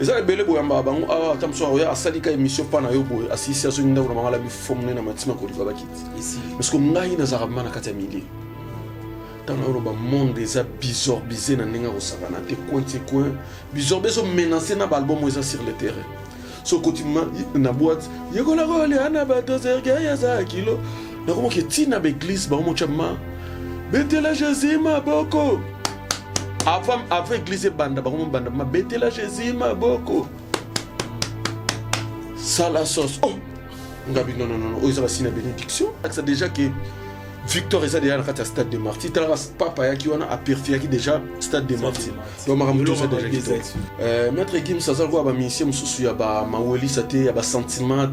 ça les belles boyamba bango ah tam so ya asalika émission pa na yo boy association nda ko mangala bi fomne na matima ko liba bakit ici parce que ngai na zarama na kata mili tant na ba monde eza bizarre bizé na ninga ko sakana te coin bizarre beso menacer na album eza sur le terrain so quotidiennement na boîte yekola ko le ana ba 2h ya za kilo na ko ke tina be église ba mo chama betela Jésus ma boko avant église banda ba mo banda ma betela Jésus ma boko ça la sauce oh ngabi non oh ça va signer bénédiction ça déjà que Victor eza déjà na stade de Martyrs tala papa ya ki wana aperfia ki déjà stade de Martyrs donc maramuto ça déjà maître Kim ça ça quoi ba mission mususu ya ba maweli sate ya ba sentiment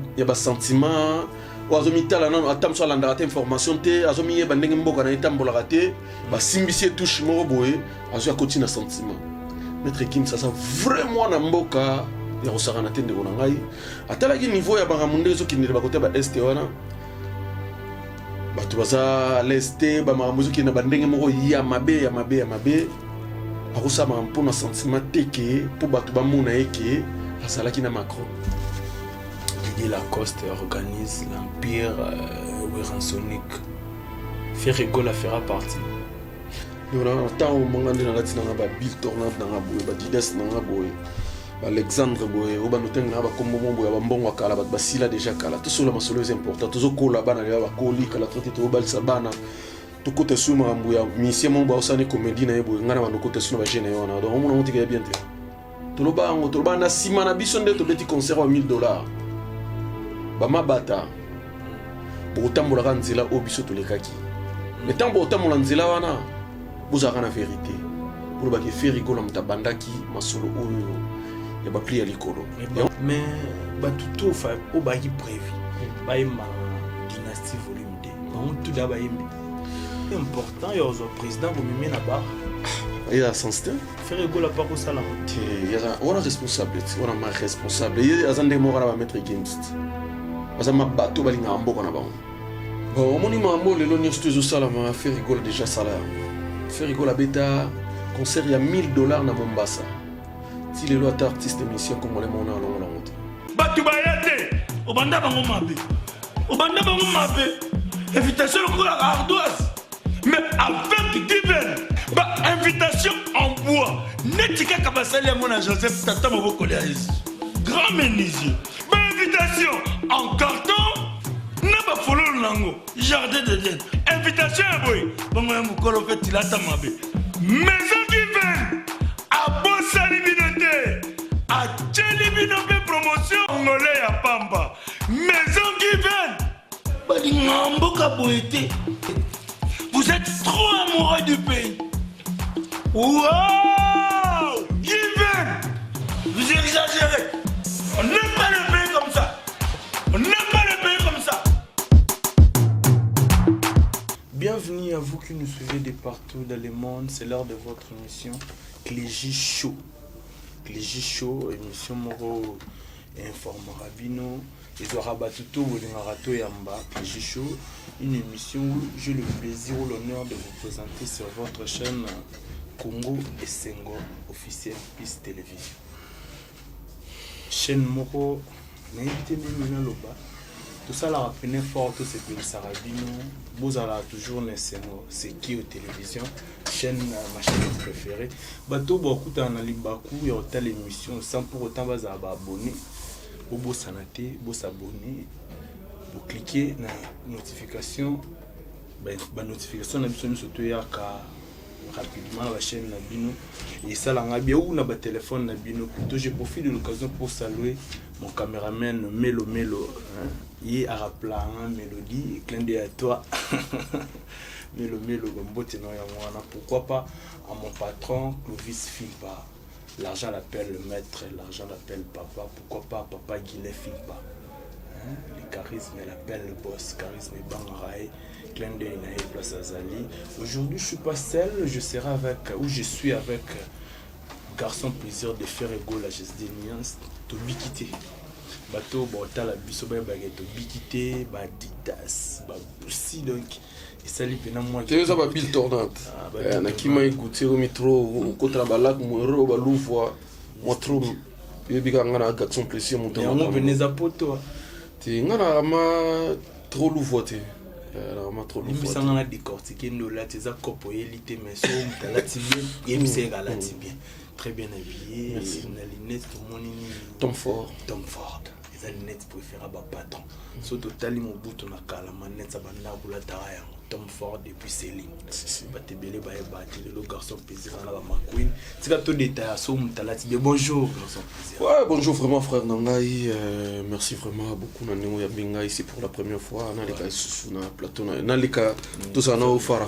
wazomitala non atam so landa ta information te azomiye ba ndenge mboka na etambola raté ba simbisie touche moko boye azo continue na sentiment maître Kim ça ça vraiment na mboka ya kosakana te ndeko na ngai atalaki niveau ya bangamunde zo kinire ba côté ba est wana bato baza leste bamakambo qui na bandenge moko ya mabe akosama mpona sentiment teke po bato bamona eke asalaki na Macron. Didier Lacoste organise l'empire weransonique. Ferregola fera partie. Nous avons tant au moment de la tina ba Bill Tornade na boye ba Didas na boye Alexandre boye oba notenga na ba kombo boye ba mbongo kala ba basila déjà kala tout cela masolo est important tout kola bana ya ba koli kala traité to balsa bana to côté suma mbuya mission mo ba osane comédie na boye ngana ba côté suna ba jeune yona donc on monte bien te to lo ba na sima na biso nde to beti concert à $1000 ba mabata bo tambola ka nzela obiso to lekaki mais tant bo tamola nzela wana bozaka na vérité pour ba ke Ferregola mtabandaki masolo oyo ya ba pli ya likolo mais ba tout fa o ba ki prévu ba ma dynastie volume 2 on tout d'abord important yo zo président bo mimi na ba il a sensité Ferregola pas ko sala il y a on a responsable on a ma responsable il y a zande mo ra ba mettre against parce que ma bateau balinga mboko na ba bon moni mambo lelo nyonso to zo sala ma Ferregola déjà salaire Ferregola beta concert il y a $1000 na Mombasa. Si les lois artistes émission comme on les mona on la monte. Batu bayate, obanda bango mabe. Obanda bango mabe. Invitation au la ardoise. Mais avec divin, ba invitation en bois. Netika kabasali mona Joseph Tata Moboko Léaïs. Grand menuisier. Ba invitation en carton. Na ba follow nango. Jardin de Dieu. Invitation boy. Bango ya mukolo fait tilata mabe. Maison divine. A bossa libinoté. A tchelibinoté promotion. Congolais à Pamba. Maison divine. Balingambo kaboete. Vous êtes trop amoureux du pays. Wow! Divine. Vous exagérez. On n'aime pas le pays comme ça. On n'aime pas le pays comme ça. Bienvenue à vous qui nous suivez de partout dans le monde. C'est l'heure de votre émission Clégie Show. Clégie Show, émission Moro informera Bino. Et Zorabatouto Wolingarato Yamba. Clégie Show, une émission où j'ai le plaisir ou l'honneur de vous présenter sur votre chaîne Congo et Sengo officiel Peace Télévision. Chaîne Moro, n'invitez pas Loba. Tout ça la rappelait fort, tout c'est que Sarabino, vous avez toujours c'est qui aux télévisions, chaîne, ma chaîne préférée. Bateau beaucoup en alibakou, il y a telle émission sans pour autant vous abonner, vous s'anater, vous s'abonner, vous cliquez na notification, la notification d'habitude surtout il y a rapidement la chaîne Nabino et ça l'a bien ou na ba téléphone Nabino. Plutôt je profite de l'occasion pour saluer mon caméraman Melo il a rappelé un mélodie clin d'œil à toi. Melo Gombote no ya pourquoi pas à mon patron Clovis Filba. L'argent l'appelle le maître, l'argent l'appelle papa, pourquoi pas papa Guilet Filba. Le charisme l'appelle le boss, charisme et Bangarae, clin d'œil na place Azali. Aujourd'hui je suis pas seul, je serai avec ou je suis avec garçon plaisir de Ferregola GSD Niance Tobikité. Bateau Botala biso ba baguette Tobikité, ba Didas, ba Boussi donc et ça lui pena moi. Tu sais ça ba Bill Tornade. Na kima écouter au métro contre la balade mo ba louvoa mo trop yebika ngana garçon plaisir mais on venait za poto ti ngana ma trop louveau te ma trop louveau ça ngana décortiquer no la tes copo elite mais so mtalati bien yebise galati bien très bien habillé na lunettes tout mon Tom Ford les lunettes préférables à patron so totali mo buto na kala manette ça banda bula taya Tom Ford depuis Céline batebele ba ebati le garçon plaisir na ba McQueen c'est tout détail so mtalati bien bonjour garçon plaisir ouais bonjour vraiment frère Nangai merci vraiment beaucoup na nemo ya binga ici pour la première fois na leka susu na plateau na leka tout ça na au fara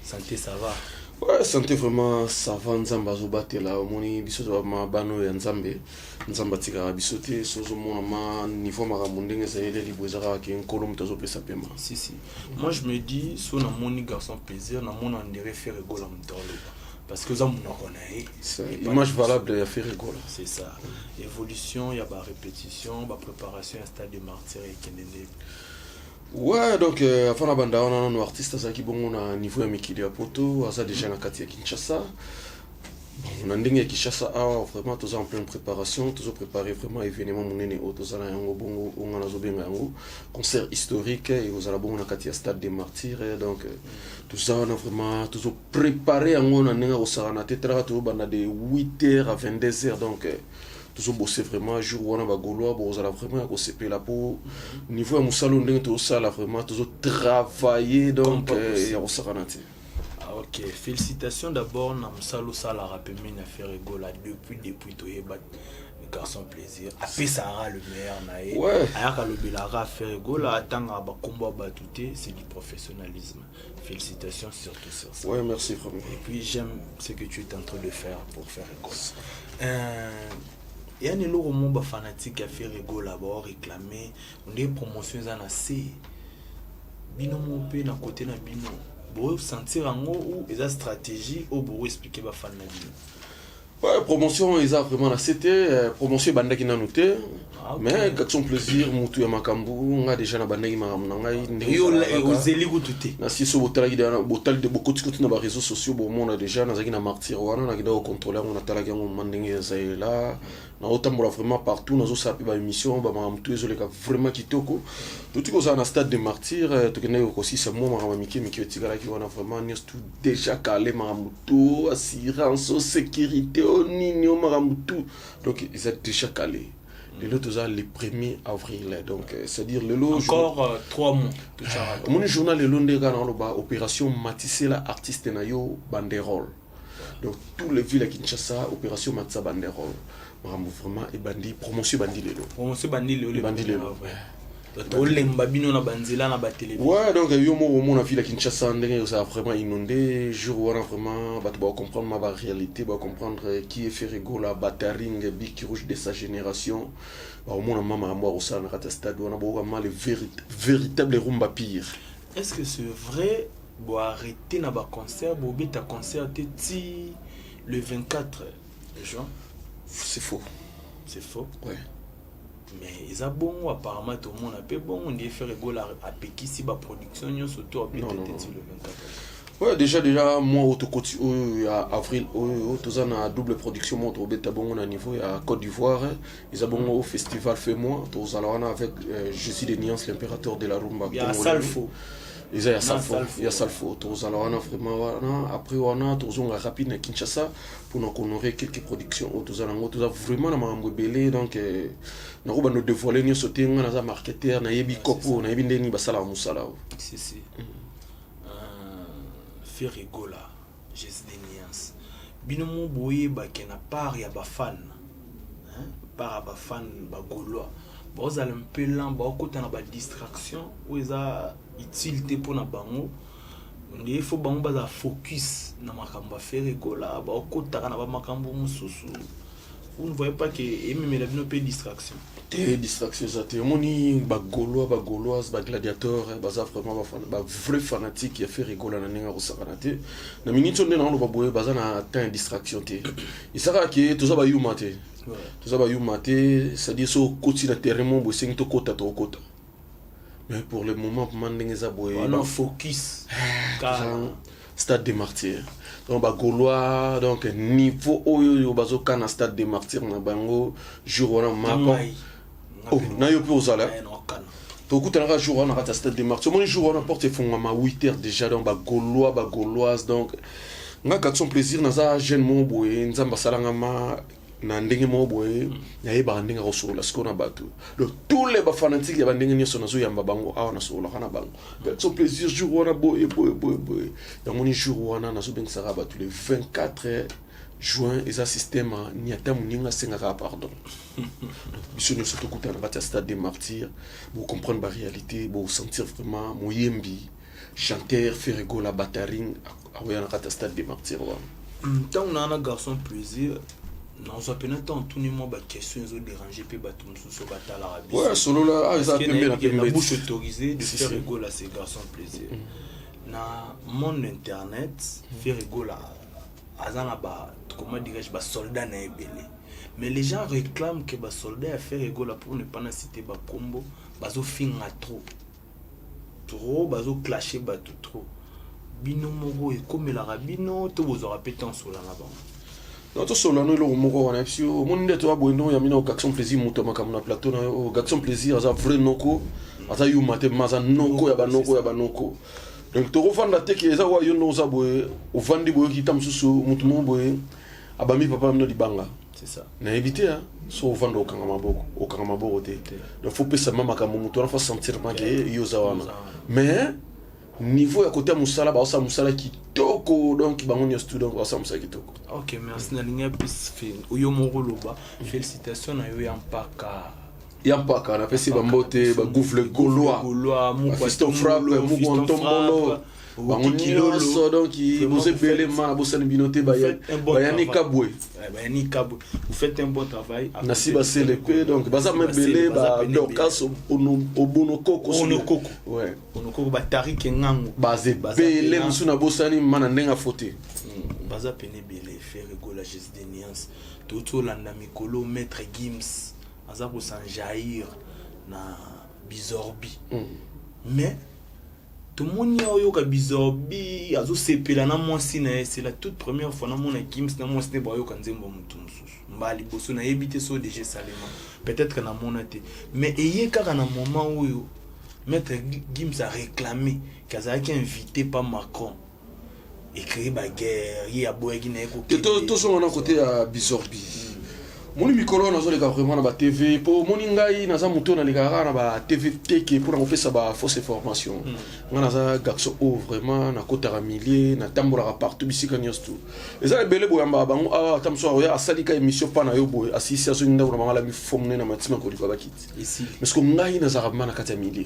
santé ça va ouais santé vraiment ça va nzamba zo batela moni biso to ma bano ya nzambe nzamba tika biso te sozo mona ma niveau makambo ndenge ezali libozaka ke nkolo moto azopesa pema si moi je me dis so na moni garçon plaisir na mona ndere faire rigoler mtolo parce que ça mon connaît image valable ya faire rigoler c'est ça évolution ya ba répétition ba préparation à stade de martyr et kendende. Ouais, donc avant la bande, on a un artiste qui bon à niveau ya mikili ya poto, asa déjà na kati ya Kinshasa. On a ndenge ya Kinshasa vraiment tous en pleine préparation, tous préparé vraiment événement monene tous na yango bongo on a zobenga yango concert historique et aux ala bongo na kati ya stade des martyrs donc tout ça on a vraiment tous préparé yango na ndenge osara na tetra to banda de 8h à 22h donc tous bosser vraiment jour wana ba gaulois bon ça vraiment ko seper la peau niveau ya musalo ndenge to sala vraiment tous travailler donc ya osaranate. Ok, félicitations d'abord na musalo sala rapemi na faire rigola depuis to yeba garçon plaisir après ça aura le meilleur nae ouais ayaka le belara faire rigola atanga ba combo batuté c'est du professionnalisme. Félicitations surtout sur ça. Ouais, merci vraiment. Et puis j'aime ce que tu es en train de faire pour faire rigola. Il y a des gens fanatiques qui fait rigolo là-bas, réclamer, on des promotions en assez. Bino mon pe na côté na bino. Pour sentir en haut ou les stratégies ou pour expliquer ba fan na bino. Ouais, promotion ils a vraiment la c'était promotion banda qui na noté. Mais garçon plaisir mutu ya makambu nga déjà na banda ki makambu ngai ndenge yo ozeli kututé. Na si so botala ki na botal de beaucoup de na ba réseaux sociaux bon monde déjà na zaki na martyr wana na kido contrôler on atala ki ngo mandenge za là. Na otambola vraiment partout nazo sapi ba émission ba makambu ezoleka vraiment kitoko. Tout ko za na stade de martyr to kene ko aussi c'est moi makambu miki etikala ki wana vraiment ni tout déjà calé makambu tout assurance sécurité nini o makambu tout donc ils ont déjà calé. Le lot le 1er avril donc c'est-à-dire le lot encore 3 mois mon journal le long de Gana opération Matisela artiste na yo banderole donc tous les villes à Kinshasa opération Matisa banderole vraiment et bandi promotion bandi lelo olemba bino na banzela na ba télévision. Ouais donc yo mo na ville à Kinshasa ndenge ça a vraiment inondé jour wana vraiment ba comprendre ma réalité ba comprendre qui est fait rigola bataring big rouge de sa génération ba mo na mama moi au sana kata stade wana ba vraiment le véritable rumba pire. Est-ce que c'est vrai bo arrêter na ba concert bo beta concert ti le 24 juin? C'est faux. Ouais. Mais ils ont bon apparemment tout le monde a peu bon on dit faire rigoler à Pekisi ba production nyo surtout à le 24. Ouais déjà moi au côté avril tous en double production moi au beta bon à niveau à Côte d'Ivoire ils ont bon au festival fait moi tous alors avec je suis des nuances l'impérateur de la rumba. Il y a Salfo. Il y a Salfo tous alors on a vraiment après on a tous on a rapide à Kinshasa pour nous honorer quelques productions tous a vraiment na mambo belé donc na roba no dévoiler ni sauter on a marketeur na yebi kopo na yebi ndeni basala musala si faire rigola juste des nuances bino mo boye ba kena part ya ba fan par ba fan ba gaulois vous allez un peu lent ba côté na ba distraction ou eza utilité pour na bango il faut bango ba focus na makambo faire rigola ba côté na ba makambo mususu. Vous ne voyez pas que même la vie peut distraction. Des distractions ça te moni ba gauloise ba gladiateur baza vraiment ba vrai fanatique qui a fait rigoler na ninga rosakanate na minute on na ba boye baza na temps distraction te isaka ke tout ça ba yuma te tout ça ba yuma te ça dit so koti na terrain mon bo sing to kota mais pour le moment mandenge za boye on focus car stade des martyrs. Donc ba Gaulois donc niveau oyo bazoka na stade des martyrs na bango jour wana mako. Oh, na yo pe ozala. Tokutana jour wana na stade des martyrs. Mon jour wana porte fongama 8h déjà donc ba Gaulois ba Gauloises donc nga katson plaisir naza jeune mo boye nzamba salanga ma na ndenge mo boye yaye ba ndenge rosolo la skona batu donc tous les ba fanatiques ya ba ndenge nyoso nazo yamba bango awa na solo kana bango katson plaisir jour wana boye ya moni jour wana nazo ben sara batu le 24 juin eza système ni ata muninga senga pardon biso nyoso tokutana na stade des martyrs pour comprendre la réalité pour sentir vraiment moyembi chanteur Ferrego la Batarine à la stade des martyrs. Tant on a un garçon plaisir, non ça peut être tout le monde question ils ont dérangé puis bateau sous bateau l'Arabie. Ouais solo là ils ont la bouche autorisée de Ferrego là ces garçons plaisir. Na mon internet Ferrego là azana ba comment dirais-je ba soldat na ebele. Mais les gens réclament que ba soldat a Ferrego là pour ne pas citer ba combo bazo finga trop bazo clasher bato trop bino moko e comme la rabino to vous aura pété en sola là-bas non to sola no lo moko wana psio mon ndeto wa bondo ya mina okakson plaisir muto makamuna plateau na okakson plaisir za vrai noko ata yu mate maza noko ya banoko donc to rofanda te ki eza wa yo no za boye ovandi boye ki tamsusu mutu mo boye abami papa mino dibanga c'est ça na éviter hein so ovanda okanga maboko te donc faut pesa mama ka mutu na faut sentir ma ke yo za wana mais niveau à côté musala ba osa musala kitoko donc bango nyo student ba osa musala kitoko. OK merci na linga plus fin uyo mongoloba félicitations na yo yampaka na pesi ba mbote ba goufle Gaulois Fiston frappe mu tombolo bango kilo so donc vous ébélé ma bosani binoté ba yani kabwe vous faites un bon travail nasiba CLP donc baza mebele ba dokas obonokoko ouais onokoko ba tarik ngango bazé belé musuna bosani mana ndenga foté baza pene belé Ferrego la geste de nuance toto landa mikolo maître Gims aza ko sanjair na bizorbi mais tout le monde a eu bizorbi azo sepela na mwasi na c'est la toute première fois na mona Gims na mwasi ne ba yo kanzembo mutu mususu mbali boso na yebite so déjà salema peut-être na mona te mais eye kaka na moment où maître Gims a réclamé qu'azaki invité par Macron écrit ba guerre y a boyagi na ko to so na côté à bizorbi moni mikolo na zo le vraiment na ba TV po moni ngai na za muto na le na ba TV teke pour na pesa ba fausse information ngana za garçon vraiment na kota millier na tambola partout bisika nyostu eza ebele boyamba bango a tamso ya asalika émission pa na yo boy asisi azo nda na mangala mi fomne na matima ko likwa bakiti ici parce que ngai na za na kata millier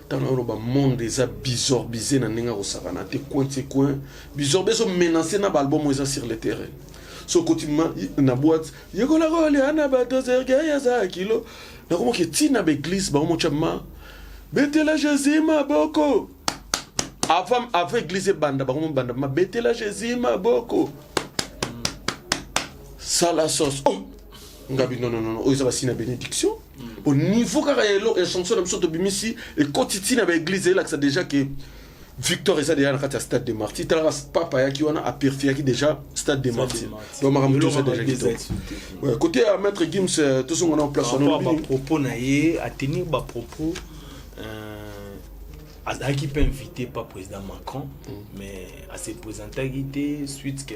tana ro ba monde eza bizorbisé na ninga ko sakana te coin bizorbé so menacer na ba album eza sur le terrain so continuellement na boîte yekola role ana ba 2h ya za kilo na comment que tina be glisse ba mo chama betela jésus maboko avant avec glisse banda ba mo banda ma betela jésus maboko ça la sauce oh ngabi non o ça va sina bénédiction au niveau carayelo et chanson de sorte bimisi et quotidienne avec glisse là que ça déjà que Victor eza déjà na stade des martyrs tala papa yaki wana a perfia déjà stade des martyrs donc makambo déjà ouais côté à maître Gims tout son en place on a propos na ye a tenir ba propos azaki peut invité par président Macron mais à se présenter guité suite que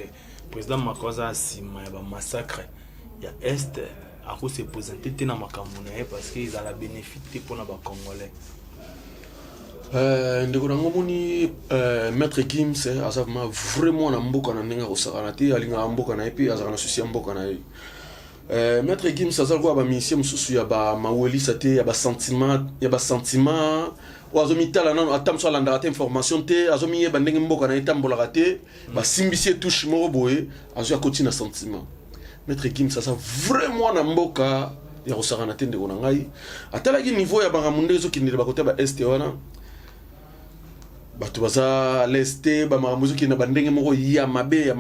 président Macron a sima ba massacre ya est a ko se présenter na makambo na ye parce que ils a la bénéfice pour na ba congolais ndeko nango moni maître Gims azama vraiment na mboka na ndenge osakana te alinga mboka na epi azana souci mboka na ye maître Gims azalwa ba mission mususu ya ba mawelisa te ya ba sentiment wazomitala nano atamso alanda te information te azomi ye bandenge mboka na etambola te ba simbisi touche moko boye azo ya continue sentiment maître Gims asa vraiment na mboka ya osakana te ndeko na ngai atalaki niveau ya banga munde zo kindele ba côté ba est wana bato baza leste ba mamuzu ki na bandenge moko ya mabe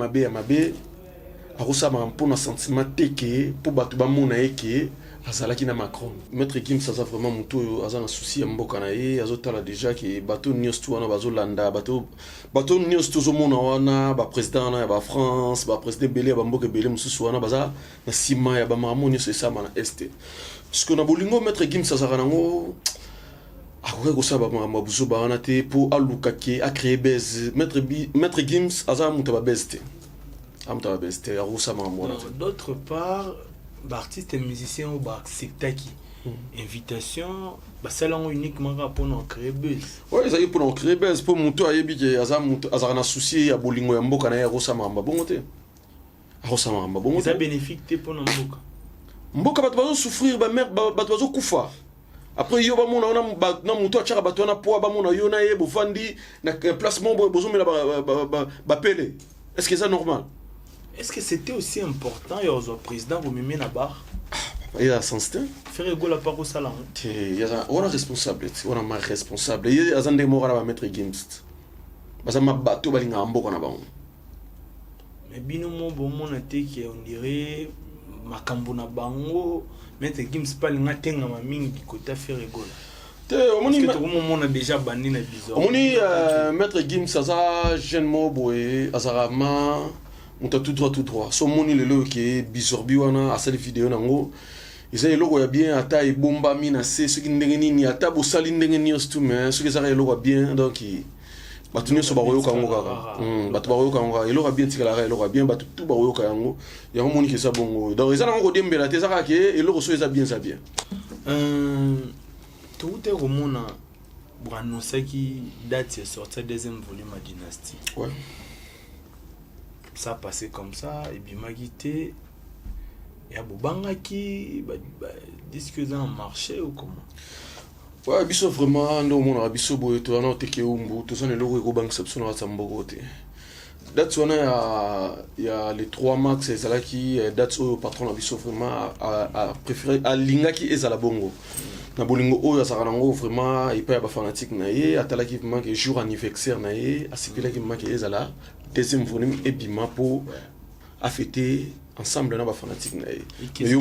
akosama mpona sentiment teke po bato bamona eke azalaki na Macron. Maître Gims aza vraiment moto oyo aza na souci ya mboka na ye, azotala déjà ke bato nyonso tu wana bazolanda, bato nyonso tozomona wana baprésident wana ya bafrance, baprésident ebele ya bamboka ebele mosusu wana baza na nsima ya bamakambo nyonso esama na este. Parceque na bolingo Maître Gims azalaka nango akoki kosala bamakambo ya buzoba wana te mpo aluka ke acrée base. Maître Gims aza moto ya babese te, amoto ya babese te, akosala makambo wana te. D'autre part, artistes et musiciens au acceptaki invitation basalango uniquement pour créer buzz. Ouais, ça y est pour créer buzz pour moto ayebi ke azara na souci ya bolingo ya mboka na ya kosala makambo bongo te. Akosala makambo bongo te. Ça bénéfique te pour mboka. Mboka bato bazo souffrir ba mère bato bazo kufa. Après yo ba mona na moto achaka bato na poa ba mona yo na ye bovandi na placement bozo mela ba pele. Est-ce que c'est normal? Est-ce que c'était aussi important et aux président vous mimez na bar? Il y a sens te. Faire ego la part au salon. Il y a on a responsable, on a ma responsable. Il y a zande mora ba Maître Gims. Basa ma bato balinga mboka na bango. Mais bino mo bon mon ate qui on dirait makambo na bango Maître Gims pas linga tenga ma mingi kota faire ego. Te omoni tout le monde a déjà banni na bizarre. Omoni Maître Gims aza jeune mo boy azarama monta tout droit so moni lelo ke bizorbi wana asali vidéo nango isa eloko ya bien ata ebomba mina se soki ndenge nini ata bosali ndenge nini ostu mais soki ezaka eloko ya bien donc bato nyonso bakoyoka yango kaka bato bakoyoka yango kaka eloko ya bien tikalaka eloko ya bien bato tu bakoyoka yango yango moni ke eza bongo donc eza nango kodembela te ezaka ke eloko so eza bien eza bien toute komona boannonsaki date ya sortie deuxième volume à Dynastie. Ouais. Ça passait comme ça et puis magité et à Bobangaki disque dans le marché ou comment? Ouais, biso vraiment ndo mona biso boye to na oteke umbu to sone loko ko bank subscription na tsamboko te. That's one ya les 3 max ezalaki that's au patron na biso vraiment a préféré a lingaki ezala bongo. Na bolingo oyo azaka nango vraiment il pas ba fanatique na ye atalaki vraiment que jour anniversaire na ye asipelaki vraiment que ezala deuxième volume et bima pour affêter ensemble na ba fanatique na ye. Qu'est-ce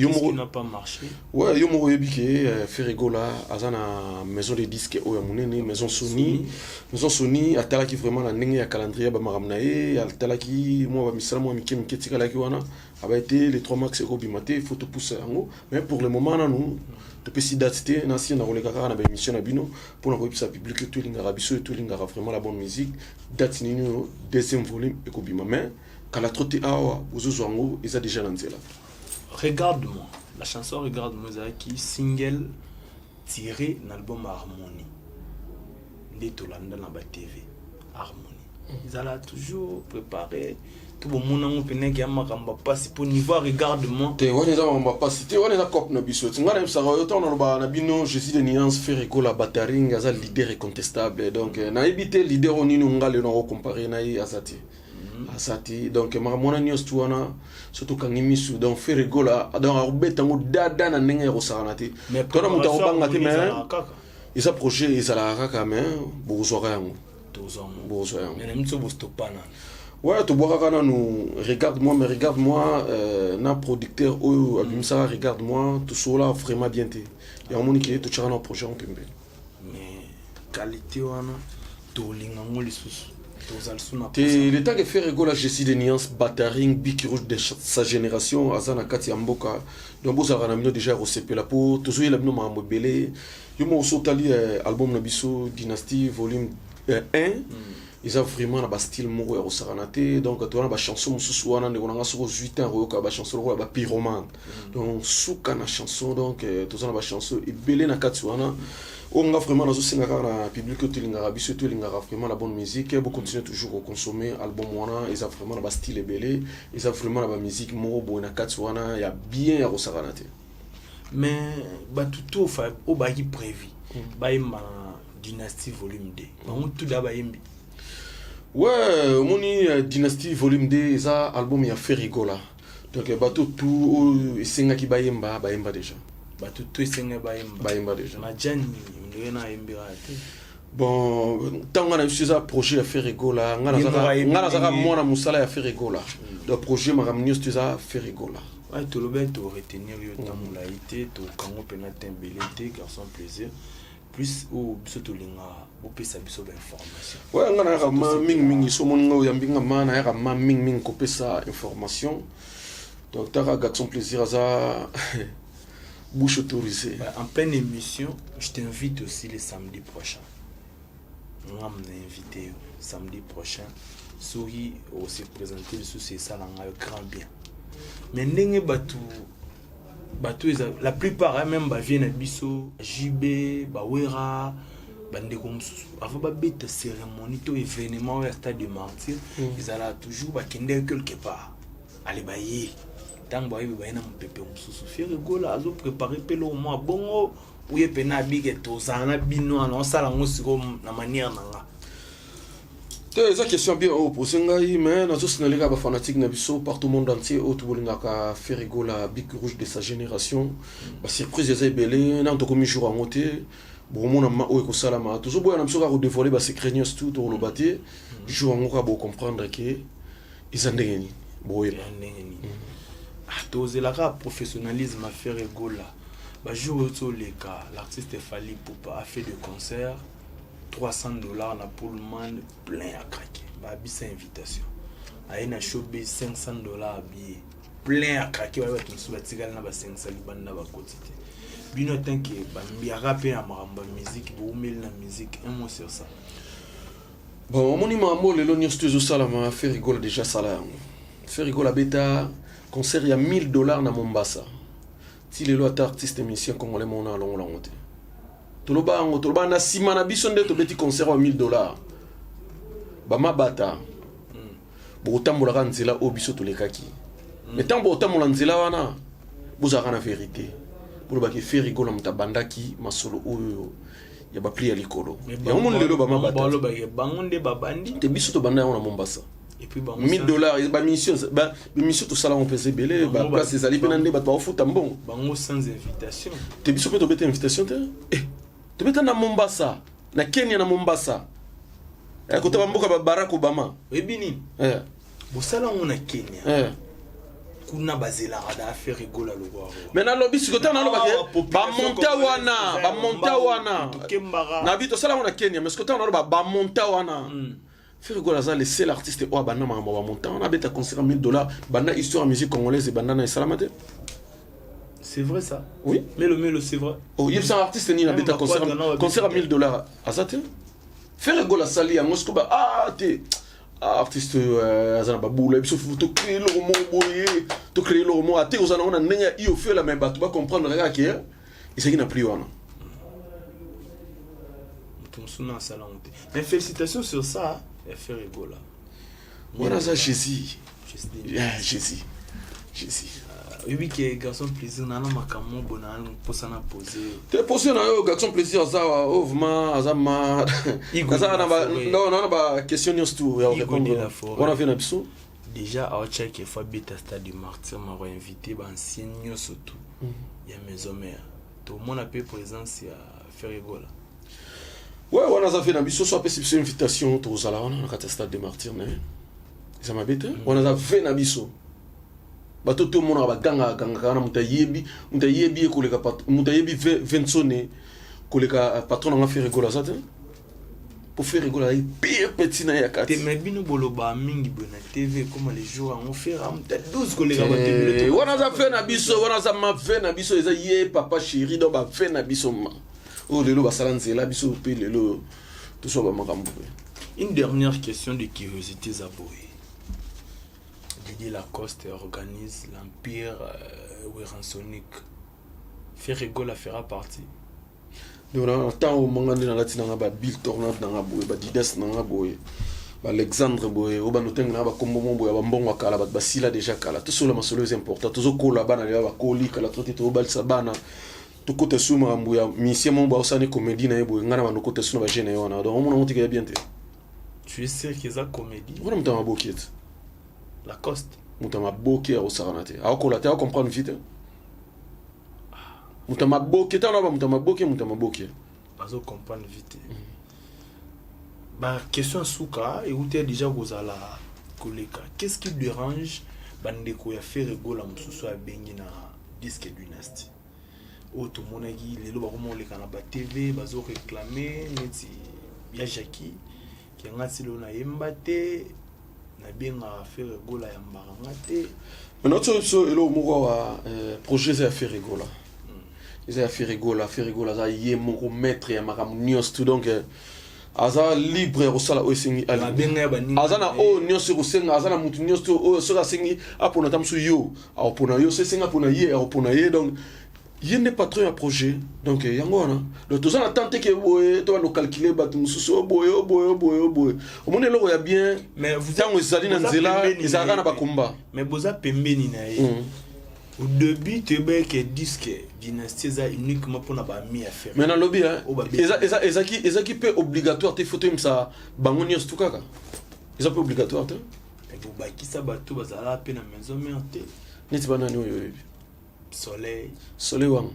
qui n'a pas marché? Ouais, yo mo yebi ke Ferregola azana maison de disques oyo munene maison Sony atalaki vraiment la ndenge ya calendrier ba maramna ye atalaki mo ba misala mo mikem ketika laki wana aba été les 3 max ko bimate faut te pousser yango mais pour le moment na nous to pesi date na si na koleka kaka na ba émission na bino pour na ko pisa public to linga biso to linga vraiment la bonne musique date ni no deuxième volume e ko bima mais kala trotte awa uzuzwango isa déjà dans là. Regarde-moi, la chanson Regarde-moi qui single tiré dans l'album Harmonie. Les Tolanda dans la TV Harmonie. Ils allaient toujours préparer tout le monde on penait qu'il y a makamba passe pour niveau Regarde-moi. Te wani za mamba passe te wani za cop na biso. Ngana msa yoto na ba na bino je suis de nuance faire la batterie ngaza leader incontestable donc na ebité leader onino ngale na comparer na azati. Asati donc maramona news tu wana surtout quand imisu donc fait rigola donc arbetango dada na ndenge ko saranati to na muta obanga te mais isa projet izala kaka mais bozora yango mais mtso bostopana ouais to boka kana nous regarde-moi na producteur oyo abimsa regarde-moi tout cela vraiment bien te ya monique to chana projet en pembe mais qualité wana to linga ngoli susu. L'état que fait rigoler je suis de nuance battering big rouge de sa génération azana kati ya mboka donc boza kana mino déjà recépé la pour toujours la mino mambo belé yo mo sotali album na biso Dynastie volume 1 ils ont vraiment na ba style moko ya rosaranate donc to na ba chanson mususu wana ndeko nanga soko 8 ans royoka ba chanson ko ba pyromane donc suka na chanson donc to na ba chanson ebelé na kati wana on a vraiment dans ce public que tu l'as biso tu l'as vraiment la bonne musique et beaucoup continuer toujours à consommer album wana ils ont vraiment la style belé ils ont vraiment la musique mo bona katsuana il y a bien ya rosaranate mais ba tout fa au ba qui prévu ba ma Dynastie volume 2 ba tout da ba yembi ouais moni Dynastie volume 2 ça album ya Ferregola donc ba tout isenga ki ba yemba déjà ba tout esenga ba yemba déjà majani ndena yembira te bon tant on a eu ça projet à faire rigola ngana zaka mona musala ya faire rigola le projet m'a ramené ça faire rigola ouais tout le bien to retenir yo tamula ité to kango pena tembelete garçon plaisir plus ou biso to linga bo pesa biso ba information ouais ngana ka ma ming so moninga ya mbinga mana ya ma ming ko pesa information donc ta garçon plaisir ça bouche autorisée. En pleine émission, je t'invite aussi le samedi prochain. Moi, je invité samedi prochain. Souris aussi présenter le souci ça dans le grand bien. Mais la plupart même viennent à Bisso, JB, Bawera, avant de cérémonie, tout événement au stade de martyr, ils allaient toujours quelque part. Allez, bailler. Tant que vous avez un peu de rigolo, vous préparez le mois bon, vous avez un big et tout ça, bino, on s'en la manière. C'est une question bien posée, mais nous sommes les fanatiques partout le monde entier, autour de la faire rigolo, la big rouge de sa génération. La surprise est belle, nous avons mis jour à monter. Bon, mon ami, où est-ce que ça la m'a toujours bon, nous avons dévoilé ces craignances tout dans le bâti. Jour à monter, pour comprendre que ils ont gagné. Bon, tous les professionnalisme à faire rigoler. Jour où l'artiste Fally Ipupa a fait des concerts, $300 na Pullman plein à craquer. Bah invitation. A une showbiz $500 billet plein à craquer. Ouais tout ça batigal na ba 500 liban na ba quotité. Bino tant que ba mbia rapper à maramba musique, bo mel na musique, un mot sur ça. Bon, mon imamo le lonio studio sala m'a fait rigoler déjà ça là. Fait rigoler bêta concert il y a $1000 na Mombasa. Si les lois artistes musiciens congolais mon allons la monter. Toloba na simana bisonde to beti concert à $1000. Ba mabata. Bo tambola nzela obiso to lekaki. Mais tant bo tamola nzela wana bozaka na vérité. Pour ba ke faire rigoler mutabandaki masolo oyo ya ba pli ya likolo. Ya mon lelo ba mabata. Ba lo ba ye bangonde babandi. Te biso to banda na Mombasa. Et puis $1000 ba mission tout ça là on peut se belé ba place des ali penande ba ba foot ambon bango sans invitation te biso pe to bete invitation te to bete na Mombasa na Kenya na Mombasa ko to bamboka ba Barack Obama ebini bo sala on na Kenya kuna bazela rada faire rigola lo go mais na lobby sikota na loba ba monta wana na bito sala on na Kenya mais sikota na loba ba monta wana faire rigoler ça le seul artiste au Abana ma montant on a bêta concert $1000 banda histoire musique congolaise et banda na salamate c'est vrai ça oui mais le c'est vrai oh il y a un artiste ni na bêta concert $1000 à ça faire rigoler ça li en Moscou te artiste azana babula biso to créer le roman boyer to créer le roman ate ozana on a nenya io fait la même ba tu vas comprendre là que il s'agit na plus wana mais félicitations sur ça. Elle fait rigoler. Voilà ça Jésus. Jésus. Oui que garçon plaisir nana makamo bona pour ça na poser. Te poser na yo garçon plaisir ça ovma azama. Ça na ba non ba question news tout ya répondre. On a fait na biso. Déjà à check il faut bita stade du martyr m'a invité ba ancien news surtout. Il y a mes hommes. Tout le monde a payé présence à faire rigoler. Ouais, on a fait une invitation aux ala on a stade de martyr né. Ça m'a bête. On a fait une abisso. Bato tout le monde a ganga kana mutayebi ko leka mutayebi vensone ko leka patron na faire rigoler ça. Pour faire rigoler pire petit na yakati. Te mebino boloba mingi bona TV comme les jours on fait ramta 12 collègues ba TV. On a fait une abisso, on a fait une abisso eza yé papa chéri donc ba fait une abisso. Oh, le une dernière question de curiosité Zaboé. Didier Lacoste organise l'Empire Weransonic. Faire rigoler fera partie. Nous avons tant au moment de la Latine, on a Bill Tornade dans la boue, Didas dans la boue, Alexandre Boé, au Banoten, on a comme Boé, Bambon Wakala, Basila déjà Kala. Tout cela est important. Tout ce qu'on a là-bas, on a Koli, Kala, tout Balsabana. To côté suma mbuya mission mon ba osane comédie na yebo ngana no côté suma ba gene yona donc on monte que bien te tu es sûr que ça comédie on mutama bokiet Lacoste mutama bokiet au saranate a ko la te comprendre vite mutama bokiet on va mutama bokiet bazo comprendre vite Bah, question Souka, et où tu es déjà Gozala Koleka. Qu'est-ce qui dérange Bandeko ya faire rigoler à Moussou à Bengi na disque dynastie? Oh, tout le monde a dit, les lois comment les canaux TV, bazo réclamer, neti ya Jackie, qui a ngati lo na yembate, na bien à faire rigoler ya mbarangate. Mais notre so elo mouwa projet c'est à faire rigoler. Ils a fait rigoler, ça y est mon maître ya maramu nios tout donc aza libre osala osengi ali azana o nyoso osenga azana mutu nyoso o soka sengi apona tamsu yo apona yo senga pona ye apona ye donc il n'est pas trop un projet donc yango wana donc tous on attend que boye to va calculer batu mususu boye au monde lo ya bien mais vous tango ezali na nzela ezaka na bakumba mais boza pembeni na ye au début tu es que disque dynastie ça uniquement pour na ba mi affaire mais dans lobby ezaki peu obligatoire te photo imsa bangoni tout kaka ils peu obligatoire te et vous ba ki sa bato bazala pe na maison merte neti banani oyo soleil wang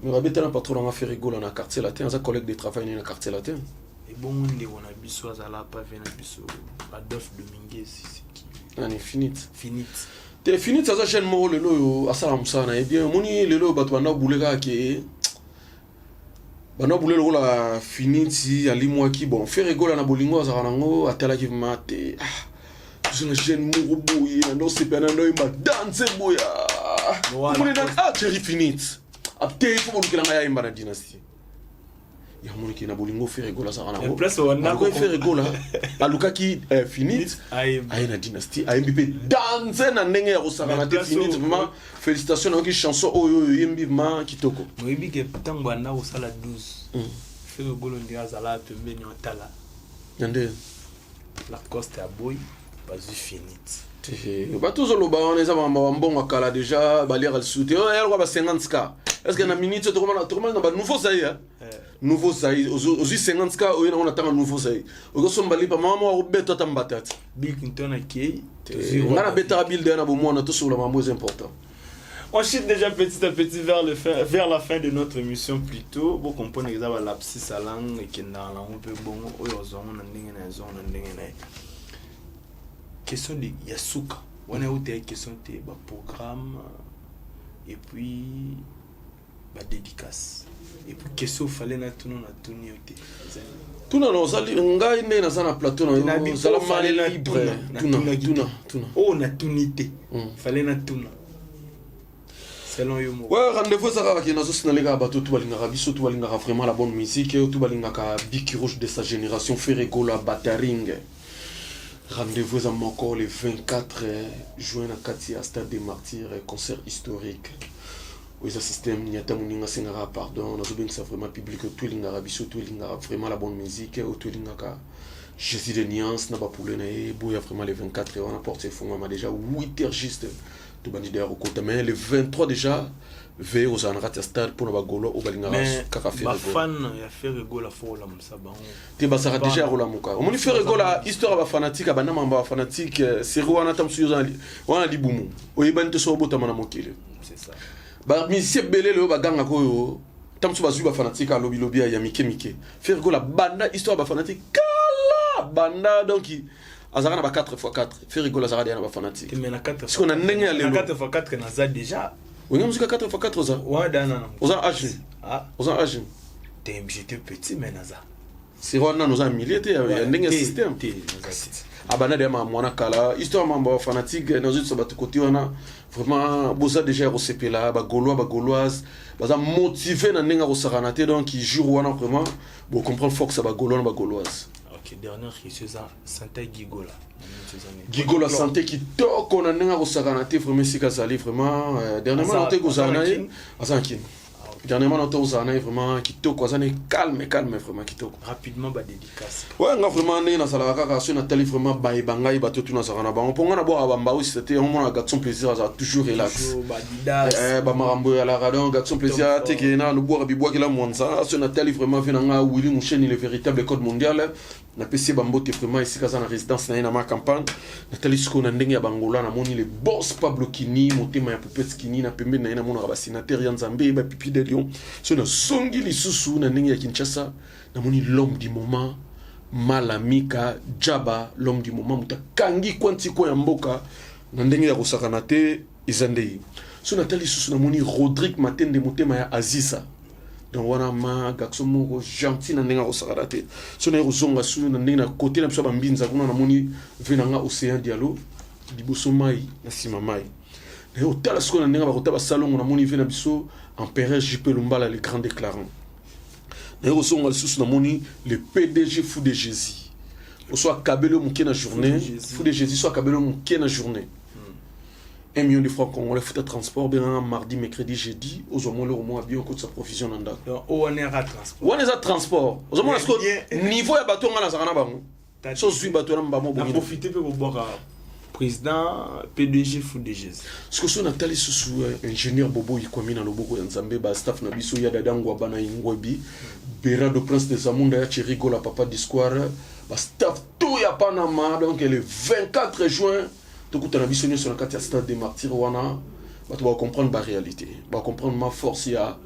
mais va betana patron on a fait rigoler na quartier latin ça collègue de travail na quartier latin et bon on a biso azala pas venir biso Adolphe Dominguez qui ani finite te finite ça chaîne mo lelo yo asala musana et bien moni lelo bato bana bulega ke bana bulelo la finite ali moi qui bon fait rigoler na bolingo azala nango atala ki mate je ne chaîne mo boye no se pena no ma danse boya moni dan chéri finite apte ko bolikela ngaya imba na dynastie ya moni ki na bolingo fait rigoler azala nango place on a ko fait rigoler aluka ki finite ay na dynastie ay mbipé danse na ndenge ya kosakana te finite vraiment félicitations na ki chanson oyo yembi ma kitoko moyibi ke tango anda osala 12 fait rigoler ndi azala pembeni otala yande la coste ya boy bazu finite bato zoloba on eza mbongo akala déjà baliera le soutien elle va 50k est-ce que na minute to comment na ba nouveau ça ya nouveau ça aussi 50k on attend un nouveau ça o so mbali pa mama o beto tambatati Bill Clinton a qui on a beta bill de na bo mona to sur le moins important. On chute déjà petit à petit vers la fin de notre émission plutôt pour comprendre que ça va lapsus à langue et que dans la on peut bon o zone na ndenge na question de Yasuka on a eu question de programme et puis dédicace et puis question fallait na tuni yote tuna no sali ngai ne na sana plateau na yo sala mali libre tuna oh na tunité fallait na tuna selon yo mo ouais rendez-vous ça va qui na so sinalega bato tout balinga biso tout balinga vraiment la bonne musique tout balinga ka Biki Rouge de sa génération Ferrego la Bataring. Rendez-vous à Moko le 24 juin à Katia, Stade des Martyrs, concert historique. Oui, ça système, il y a tant de gens pardon, on a besoin que ça vraiment public, tout le monde tout le monde vraiment la bonne musique, tout le monde Jésus de Niance, n'a pas pour le nez, il y a vraiment le 24 on a porté fond, on a déjà 8 heures juste, tout le monde est au côté, mais le 23 déjà, veille aux anrats stade pour la golo au balinga kaka faire ba fan ya faire gola fo la musaba te ba sara déjà rola muka on fait gola histoire ba fanatique ba nama ba fanatique c'est wana tamsu wana libumu o yibante so bota mana mokile c'est ça ba mi se belele ba ganga ko yo tamsu ba zuba fanatique a lobby ya mike faire gola banda histoire ba fanatique kala banda donc azara na ba 4x4 faire gola zara dia na ba fanatique mais na 4 parce qu'on a ndenge ya lelo 4x4 na za déjà on a musique 4x4 ça ouais dana on a âge on a âge j'étais petit mais naza c'est vraiment nous a milité ya ndenge système abana de ma mwana kala histoire mambo fanatique dans une sabat côté wana vraiment boza déjà recépé là ba gauloise baza motivé na ndenge rosakana te donc qui jour wana vraiment bon comprendre faut que ça ba gauloise. OK dernière question ça santé Gigola santé qui toko na ndenge rosakana te vraiment sika zali vraiment dernièrement on te gozana asankin dernièrement on te gozana vraiment qui toko azane calme vraiment qui toko rapidement ba dédicace ouais nga vraiment ndenge na sala kaka so na tali vraiment ba bangai ba totu na sakana ba on ponga na bo abamba aussi c'était on a garçon plaisir ça toujours relax ba marambo ya la radon garçon plaisir te que na no boire bibois que la monza so na tali vraiment vena nga Willy Moucheni le véritable code mondial na PC bambote vraiment ici kaza na résidence na ma campagne na tali sko na ndenge ya bangola na moni le boss Pablo Kini motema ya Poupette Kini na pembe na mona ba sénateur ya Nzambe ba pipi de Lion so na songi lisusu na ndenge ya Kinshasa na moni l'homme du moment Malamika Djaba l'homme du moment muta kangi kwanti ko ya mboka na ndenge ya kosakana te izandei so natali susu na moni Rodrigue Matende motema ya Aziza donc wana ma garçon moko gentil na ndenge ya kosakana te so na kozonga su na ndenge na côté na biso ba mbinza kuna na moni venanga Océan Diallo liboso mai na sima mai na otala siko na ndenge ba kotaba salongo na moni vena biso Empereur JP Lumbala le grand déclarant. Na kozonga lisusu na moni le PDG Fou de Jésus. O soit Kabelo Mouké na journée, Fou de Jésus soit Kabelo Mouké na journée. 1 million de francs congolais foot à transport bien mardi, mercredi, jeudi, aux hommes le mois bien coûte sa provision nanda. On est à transport. On est à transport. Aux hommes là niveau ya bateau ngana zakana bango. So sui bateau na mbamo bongo. Profiter pour boire président PDG Fou de Jésus. Ce que son Nathalie sous ingénieur Bobo Ikwami na loboko ya Nzambe ba staff na biso ya dadangwa bana ingwebi Bera do Prince de Zamunda ya Chirigo la papa d'histoire ba staff tout ya Panama donc le 24 juin tout coup na biso sur la carte stade des martyrs wana ba tu vas comprendre la réalité ba comprendre ma force ya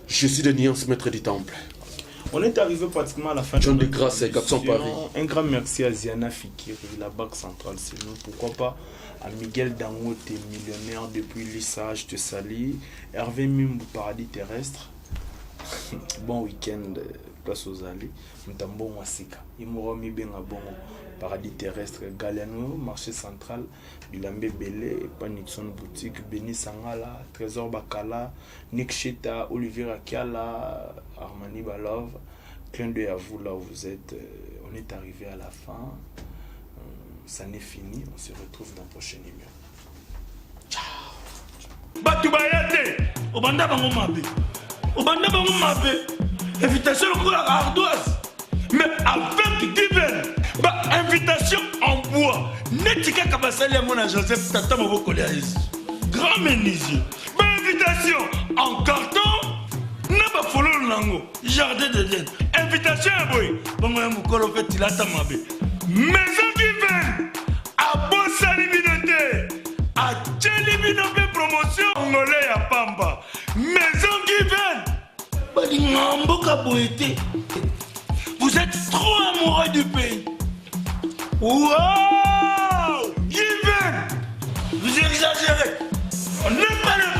je suis de nuance maître du temple. On est arrivé pratiquement à la fin John de Grâce et Capson Paris. Un grand merci à Ziana Fikiri, la Banque Centrale, c'est nous. Pourquoi pas à Miguel Dangote, millionnaire depuis Lissage de Sali. Hervé Mimbu, Paradis Terrestre. Bon week-end, place aux allées. Mtambo Mwasika. Imoromi Benga Bongo, Paradis Terrestre. Galiano, Marché Central. Bilambe Belé, Panixon Boutique. Beni Sangala, Trésor Bakala. Nick Cheta, Olivier Akiala, Armani Balov. Clin d'œil à vous là où vous êtes. On est arrivé à la fin. Ça n'est fini. On se retrouve dans le prochain numéro. Ciao. Batu bayate, obanda bango mabe. Obanda bango mabe. Invitation au ardoise. Mais avec divine. Bah, invitation en bois. Netika Kabasali à mon Joseph Tata Moboko grand menuisier. Bah, invitation en carton. N'a pas follow nango. Jardin de Dieu. Invitation à boy. Bon, moi, mon colo fait il a ta mabe. Maison divine. À Bossa Libinoté. À Tchelibinoté promotion. Congolais à Pamba. Maison divine. Bah, vous êtes trop amoureux du pays. Wow! Given! Vous exagérez. On n'est pas le